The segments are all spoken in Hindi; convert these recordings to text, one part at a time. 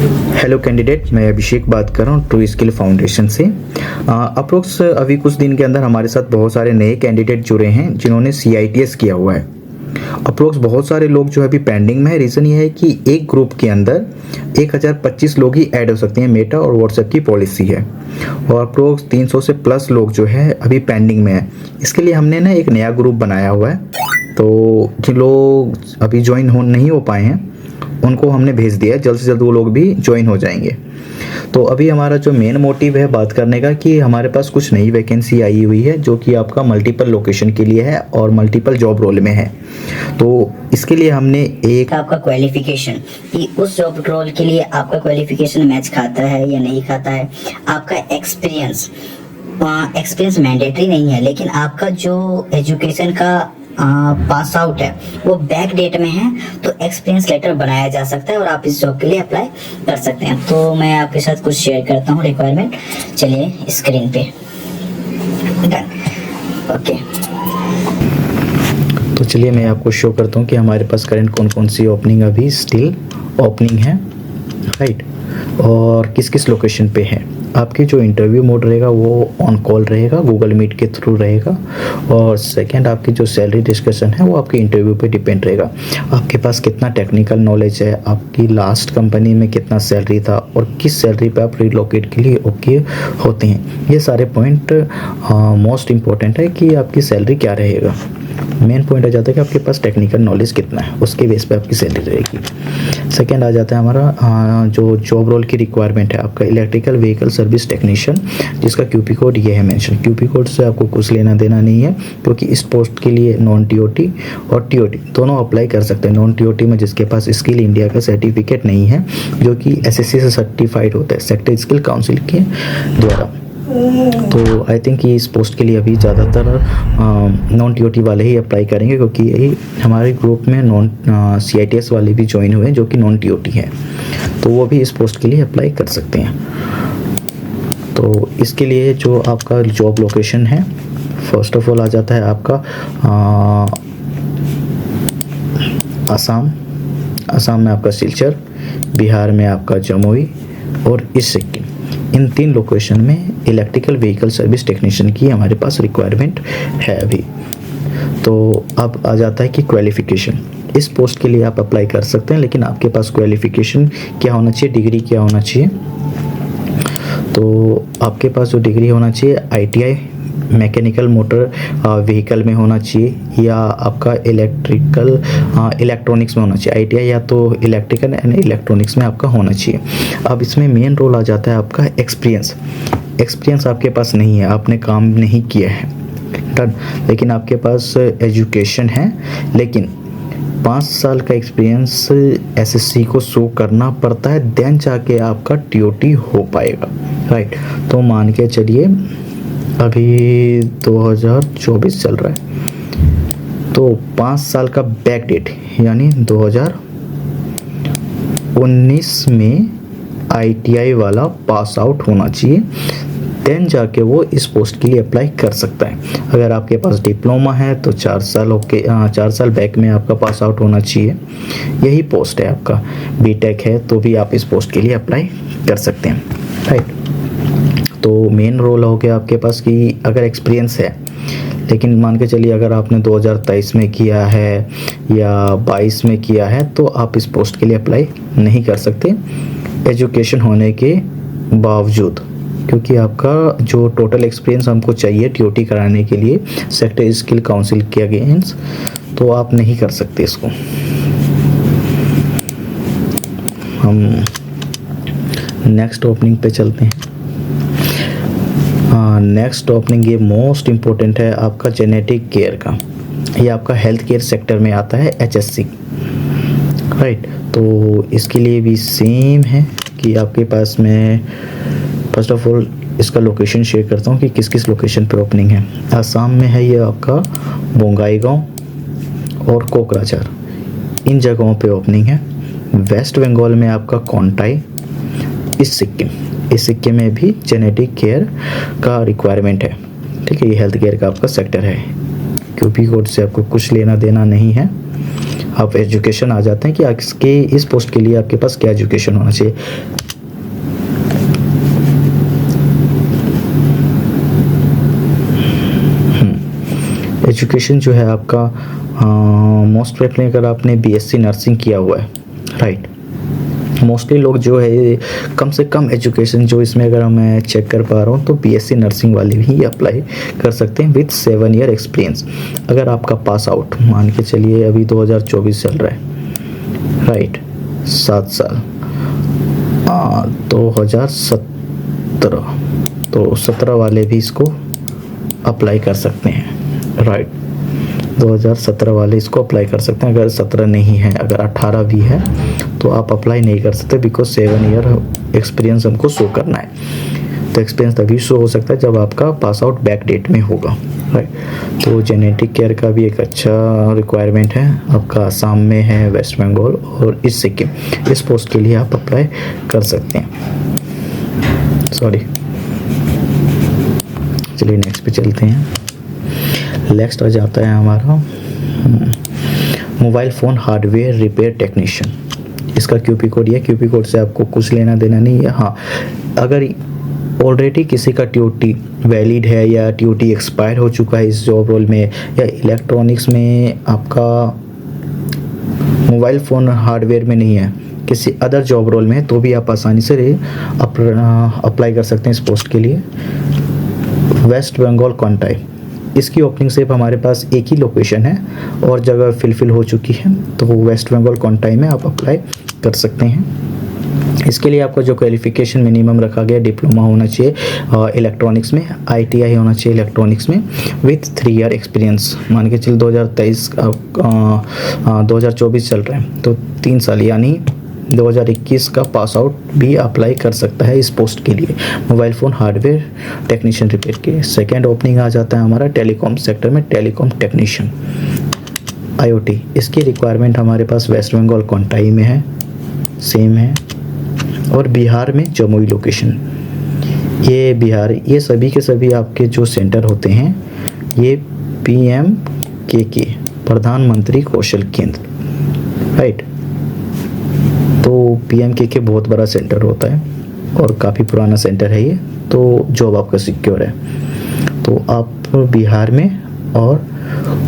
हेलो कैंडिडेट, मैं अभिषेक बात कर रहा हूँ ट्रू स्किल फाउंडेशन से। अप्रोक्स अभी कुछ दिन के अंदर हमारे साथ बहुत सारे नए कैंडिडेट जुड़े हैं जिन्होंने CITS किया हुआ है। अप्रोक्स बहुत सारे लोग जो है अभी पेंडिंग में है। रीज़न ये है कि एक ग्रुप के अंदर 1025 लोग ही ऐड हो सकते हैं, मेटा और व्हाट्सएप की पॉलिसी है। और अप्रोक्स 300 से प्लस लोग जो है अभी पेंडिंग में है। इसके लिए हमने ना एक नया ग्रुप बनाया हुआ है, तो जिन लोग अभी ज्वाइन नहीं हो पाए हैं उनको हमने भेज दिया है। जल्द से जल्द वो लोग भी ज्वाइन हो जाएंगे। तो अभी हमारा जो मेन मोटिव है बात करने का कि हमारे पास कुछ नई वैकेंसी आई हुई है जो कि आपका मल्टीपल लोकेशन के लिए है और मल्टीपल जॉब रोल में है। तो इसके लिए हमने एक आपका क्वालिफिकेशन कि उस जॉब रोल के लिए आपका क्वालिफिकेशन मैच खाता है या नहीं खाता है, आपका एक्सपीरियंस मैंडेटरी नहीं है, लेकिन आपका जो एजुकेशन का पास आउट है वो बैक डेट में है, तो एक्सपीरियंस लेटर बनाया जा सकता है और आप इस जॉब के लिए अप्लाई कर सकते हैं। तो मैं आपके साथ कुछ शेयर करता हूँ रिक्वायरमेंट। चलिए स्क्रीन पे डन। ओके, तो चलिए मैं आपको शो करता हूँ कि हमारे पास करंट कौन कौन सी ओपनिंग अभी स्टिल ओपनिंग है, राइट, और किस किस लोकेशन पे है। आपकी जो इंटरव्यू मोड रहेगा वो ऑन कॉल रहेगा, गूगल मीट के थ्रू रहेगा। और सेकंड, आपकी जो सैलरी डिस्कशन है वो आपके इंटरव्यू पे डिपेंड रहेगा। आपके पास कितना टेक्निकल नॉलेज है, आपकी लास्ट कंपनी में कितना सैलरी था और किस सैलरी पे आप रिलोकेट के लिए ओके होते हैं। ये सारे पॉइंट मोस्ट इम्पोर्टेंट है कि आपकी सैलरी क्या रहेगा। मेन पॉइंट आ जाता है कि आपके पास टेक्निकल नॉलेज कितना है, उसके बेस पे आपकी सैलरी रहेगी। सेकंड आ जाता है हमारा जो जॉब रोल की रिक्वायरमेंट है, आपका इलेक्ट्रिकल व्हीकल सर्विस टेक्नीशियन, जिसका QP कोड ये है मेंशन। QP कोड से आपको कुछ लेना देना नहीं है, क्योंकि इस पोस्ट के लिए नॉन TOT और TOT दोनों अप्लाई कर सकते हैं। नॉन TOT में जिसके पास स्किल इंडिया का सर्टिफिकेट नहीं है, जो कि SSC से सर्टिफाइड होता है सेक्टर स्किल काउंसिल के द्वारा। तो आई थिंक कि इस पोस्ट के लिए अभी ज़्यादातर नॉन TOT वाले ही अप्लाई करेंगे, क्योंकि यही हमारे ग्रुप में नॉन CITS वाले भी ज्वाइन हुए हैं जो कि नॉन TOT है, तो वो भी इस पोस्ट के लिए अप्लाई कर सकते हैं। तो इसके लिए जो आपका जॉब लोकेशन है, फर्स्ट ऑफ ऑल आ जाता है आपका असम में आपका सिलचर, बिहार में आपका जमुई और ईस्ट सिक्किम। इन 3 लोकेशन में इलेक्ट्रिकल व्हीकल सर्विस टेक्नीशियन की हमारे पास रिक्वायरमेंट है अभी। तो अब आ जाता है कि क्वालिफिकेशन। इस पोस्ट के लिए आप अप्लाई कर सकते हैं, लेकिन आपके पास क्वालिफिकेशन क्या होना चाहिए, डिग्री क्या होना चाहिए। तो आपके पास जो डिग्री होना चाहिए ITI मैकेनिकल मोटर व्हीकल में होना चाहिए, या आपका इलेक्ट्रॉनिक्स में होना चाहिए। ITI या तो इलेक्ट्रिकल एंड इलेक्ट्रॉनिक्स में आपका होना चाहिए। अब इसमें मेन रोल आ जाता है आपका एक्सपीरियंस आपके पास नहीं है, आपने काम नहीं किया है, डन। लेकिन आपके पास एजुकेशन है, लेकिन 5 साल का एक्सपीरियंस SSC को शो करना पड़ता है, देन जाके आपका TOT हो पाएगा, राइट। तो मान के चलिए अभी 2024 चल रहा है, तो 5 साल का बैक डेट यानी 2019 में ITI वाला पास आउट होना चाहिए, देन जाके वो इस पोस्ट के लिए अप्लाई कर सकता है। अगर आपके पास डिप्लोमा है तो 4 साल बैक में आपका पास आउट होना चाहिए। यही पोस्ट है आपका। BTech है तो भी आप इस पोस्ट के लिए अप्लाई कर सकते हैं, राइट। तो मेन रोल हो गया आपके पास कि अगर एक्सपीरियंस है, लेकिन मान के चलिए अगर आपने 2023 में किया है या 22 में किया है तो आप इस पोस्ट के लिए अप्लाई नहीं कर सकते एजुकेशन होने के बावजूद, क्योंकि आपका जो टोटल एक्सपीरियंस हमको चाहिए TOT कराने के लिए सेक्टर स्किल काउंसिल के अगेंस्ट, तो आप नहीं कर सकते इसको। हम नेक्स्ट ओपनिंग पे चलते हैं। नेक्स्ट ओपनिंग ये मोस्ट इम्पोर्टेंट है आपका जेनेटिक केयर का। ये आपका हेल्थ केयर सेक्टर में आता है, HSC, राइट। तो इसके लिए भी सेम है कि आपके पास में फर्स्ट ऑफ ऑल इसका लोकेशन शेयर करता हूँ कि किस किस लोकेशन पे ओपनिंग है। आसाम में है ये आपका बोंगाईगांव और कोकराझार, इन जगहों पे ओपनिंग है। वेस्ट बंगाल में आपका कोंटाई, इस सिक्किम में भी जेनेटिक केयर का रिक्वायरमेंट है, ठीक है। ये हेल्थ केयर का आपका सेक्टर है। QP कोड से आपको कुछ लेना देना नहीं है। आप एजुकेशन आ जाते हैं कि इसके इस पोस्ट के लिए आपके पास क्या एजुकेशन होना चाहिए। एजुकेशन जो है आपका मोस्ट प्रोबेबली अगर आपने बीएससी नर्सिंग किया हुआ है, राइट, मोस्टली लोग जो है कम से कम एजुकेशन जो इसमें अगर मैं चेक कर पा रहा हूँ तो बीएससी नर्सिंग वाले भी अप्लाई कर सकते हैं विथ 7 ईयर एक्सपीरियंस। अगर आपका पास आउट मान के चलिए अभी 2024 चल रहा है, राइट, 7 साल 2017, तो 17 वाले भी इसको अप्लाई कर सकते हैं, राइट, 2017 वाले इसको अप्लाई कर सकते हैं। अगर 17 नहीं है, अगर 18 भी है तो आप अप्लाई नहीं कर सकते, बिकॉज 7 ईयर एक्सपीरियंस हमको शो करना है। तो एक्सपीरियंस तभी शो हो सकता है जब आपका पास आउट बैक डेट में होगा, राइट। तो जेनेटिक केयर का भी एक अच्छा रिक्वायरमेंट है, आपका आसाम में है, वेस्ट बंगाल और ईस्ट सिक्किम, इस पोस्ट के लिए आप अप्लाई कर सकते हैं। सॉरी, चलिए नेक्स्ट पे चलते हैं। नेक्स्ट आ जाता है हमारा mobile phone hardware repair technician. इसका क्यूपी कोड है, क्यूपी कोड से आपको कुछ लेना देना नहीं है। हाँ, अगर ऑलरेडी किसी का टीओटी वैलिड है या टीओटी एक्सपायर हो चुका है इस जॉब रोल में, या इलेक्ट्रॉनिक्स में आपका मोबाइल फ़ोन हार्डवेयर में नहीं है, किसी अदर जॉब रोल में है, तो भी आप आसानी से अप्लाई कर सकते हैं इस पोस्ट के लिए। वेस्ट बंगाल कॉन्टाई, इसकी ओपनिंग सिर्फ हमारे पास एक ही लोकेशन है और जगह फिलफिल हो चुकी है, तो वेस्ट बंगाल कॉन्टाई में आप अप्लाई कर सकते हैं। इसके लिए आपका जो क्वालिफिकेशन मिनिमम रखा गया, डिप्लोमा होना चाहिए इलेक्ट्रॉनिक्स में, आईटीआई होना चाहिए इलेक्ट्रॉनिक्स में विथ 3 ईयर एक्सपीरियंस। मान के चल 2024 चल रहे हैं तो 3 साल यानी 2021 का पास आउट भी अप्लाई कर सकता है इस पोस्ट के लिए, mobile phone hardware technician repair के। सेकेंड ओपनिंग आ जाता है हमारा टेलीकॉम सेक्टर में, टेलीकॉम टेक्नीशियन आईओटी। इसकी रिक्वायरमेंट हमारे पास वेस्ट बंगाल कोंटाई में है, सेम है, और बिहार में जमुई लोकेशन। ये बिहार, ये सभी के सभी आपके जो सेंटर होते हैं ये PMKK प्रधानमंत्री कौशल केंद्र, राइट। तो PMKK बहुत बड़ा सेंटर होता है और काफ़ी पुराना सेंटर है ये, तो जॉब आपका सिक्योर है। तो आप बिहार में और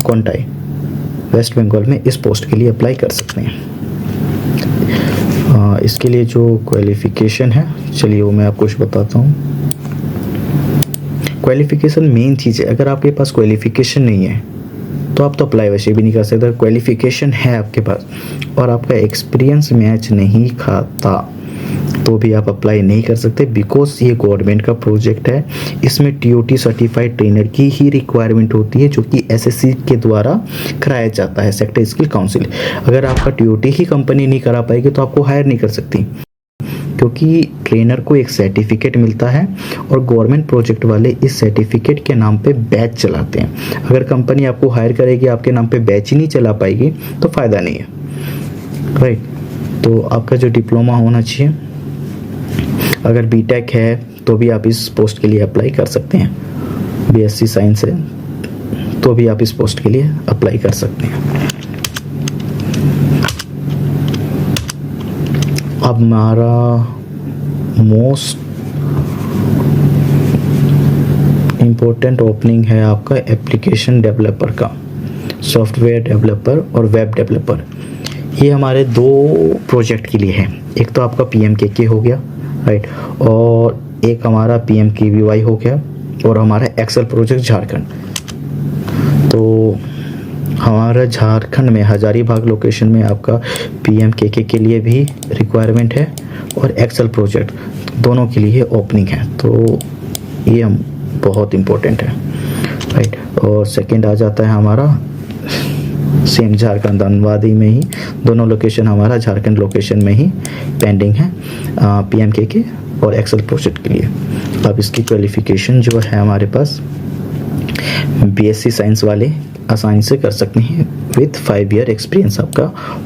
कोंटाई वेस्ट बंगाल में इस पोस्ट के लिए अप्लाई कर सकते हैं। इसके लिए जो क्वालिफ़िकेशन है, चलिए वो मैं आपको कुछ बताता हूँ। क्वालिफ़िकेशन मेन चीज़ है। अगर आपके पास क्वालिफ़िकेशन नहीं है तो आप तो अप्लाई वैसे भी नहीं कर सकते। क्वालिफ़िकेशन है आपके पास और आपका एक्सपीरियंस मैच नहीं खाता तो भी आप अप्लाई नहीं कर सकते, बिकॉज ये गवर्नमेंट का प्रोजेक्ट है। इसमें TOT सर्टिफाइड ट्रेनर की ही रिक्वायरमेंट होती है, जो कि SSC के द्वारा कराया जाता है, सेक्टर स्किल काउंसिल। अगर आपका TOT ही कंपनी नहीं करा पाएगी तो आपको हायर नहीं कर सकती, क्योंकि ट्रेनर को एक सर्टिफिकेट मिलता है और गवर्नमेंट प्रोजेक्ट वाले इस सर्टिफिकेट के नाम पे बैच चलाते हैं। अगर कंपनी आपको हायर करेगी, आपके नाम पे बैच ही नहीं चला पाएगी तो फ़ायदा नहीं है, राइट। तो आपका जो डिप्लोमा होना चाहिए, अगर बीटेक है तो भी आप इस पोस्ट के लिए अप्लाई कर सकते हैं। BSc साइंस है तो भी आप इस पोस्ट के लिए अप्लाई कर सकते हैं। अब हमारा मोस्ट इम्पोर्टेंट ओपनिंग है आपका एप्लीकेशन डेवलपर का, सॉफ्टवेयर डेवलपर और वेब डेवलपर। ये हमारे 2 प्रोजेक्ट के लिए है। एक तो आपका PMKK हो गया, राइट, और एक हमारा PMKVY हो गया, और हमारा एक्सेल प्रोजेक्ट झारखंड। तो हमारा झारखंड में हजारीबाग लोकेशन में आपका PMKK के लिए भी रिक्वायरमेंट है और एक्सेल प्रोजेक्ट दोनों के लिए ओपनिंग है। तो ये हम बहुत इम्पोर्टेंट है, राइट। और सेकंड आ जाता है हमारा सेम झारखंड धनबादी में ही, दोनों लोकेशन हमारा झारखंड लोकेशन में ही पेंडिंग है PMKK और एक्सेल प्रोजेक्ट के लिए। अब इसकी क्वालिफिकेशन जो है हमारे पास BSc साइंस वाले आसानी से कर सकते हैं विथ 5 ईयर एक्सपीरियंस आपका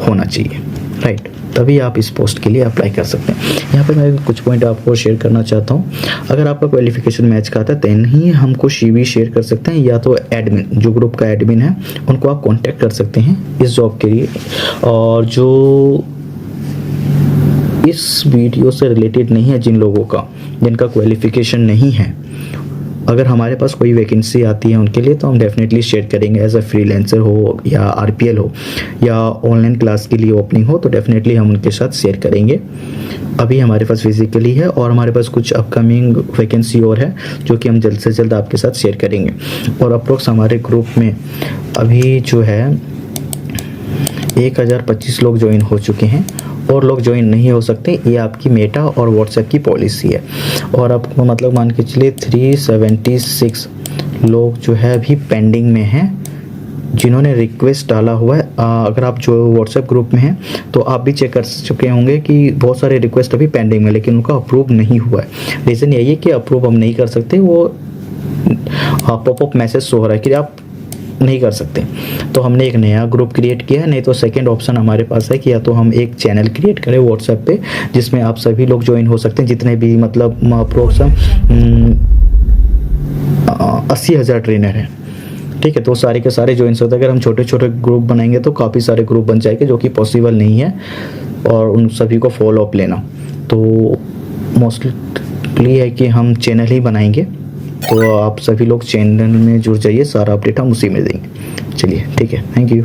होना चाहिए, राइट। तभी आप इस पोस्ट के लिए अप्लाई कर सकते हैं। यहाँ पे मैं कुछ पॉइंट आपको शेयर करना चाहता हूँ। अगर आपका क्वालिफिकेशन मैच खाता है देन ही हमको CV शेयर कर सकते हैं, या तो एडमिन, जो ग्रुप का एडमिन है उनको आप कांटेक्ट कर सकते हैं इस जॉब के लिए। और जो इस वीडियो से रिलेटेड नहीं है, जिन लोगों का जिनका क्वालिफिकेशन नहीं है, अगर हमारे पास कोई वैकेंसी आती है उनके लिए तो हम डेफिनेटली शेयर करेंगे। एज अ फ्रीलांसर हो या RPL हो या ऑनलाइन क्लास के लिए ओपनिंग हो तो डेफिनेटली हम उनके साथ शेयर करेंगे। अभी हमारे पास फिजिकली है और हमारे पास कुछ अपकमिंग वैकेंसी और है जो कि हम जल्द से जल्द आपके साथ शेयर करेंगे। और अप्रोक्स हमारे ग्रुप में अभी जो है 1025 लोग ज्वाइन हो चुके हैं और लोग ज्वाइन नहीं हो सकते, ये आपकी मेटा और व्हाट्सएप की पॉलिसी है। और आपको मतलब मान के चलिए 376 लोग जो है अभी पेंडिंग में हैं जिन्होंने रिक्वेस्ट डाला हुआ है। अगर आप जो व्हाट्सएप ग्रुप में हैं तो आप भी चेक कर चुके होंगे कि बहुत सारे रिक्वेस्ट अभी पेंडिंग में, लेकिन उनका अप्रूव नहीं हुआ है। रीज़न यही है कि अप्रूव हम नहीं कर सकते, वो पॉपअप मैसेज शो हो रहा है कि आप नहीं कर सकते। तो हमने एक नया ग्रुप क्रिएट किया है, नहीं तो सेकंड ऑप्शन हमारे पास है कि या तो हम एक चैनल क्रिएट करें व्हाट्सएप पे जिसमें आप सभी लोग ज्वाइन हो सकते हैं, जितने भी मतलब अप्रोक्स 80,000 ट्रेनर हैं, ठीक है। तो सारे के सारे ज्वाइन होते हैं। अगर हम छोटे छोटे ग्रुप बनाएंगे तो काफ़ी सारे ग्रुप बन जाएंगे जो कि पॉसिबल नहीं है, और उन सभी को फॉलो अप लेना। तो मोस्टली है कि हम चैनल ही बनाएंगे, तो आप सभी लोग चैनल में जुड़ जाइए, सारा अपडेट हम उसी में देंगे। चलिए ठीक है, थैंक यू।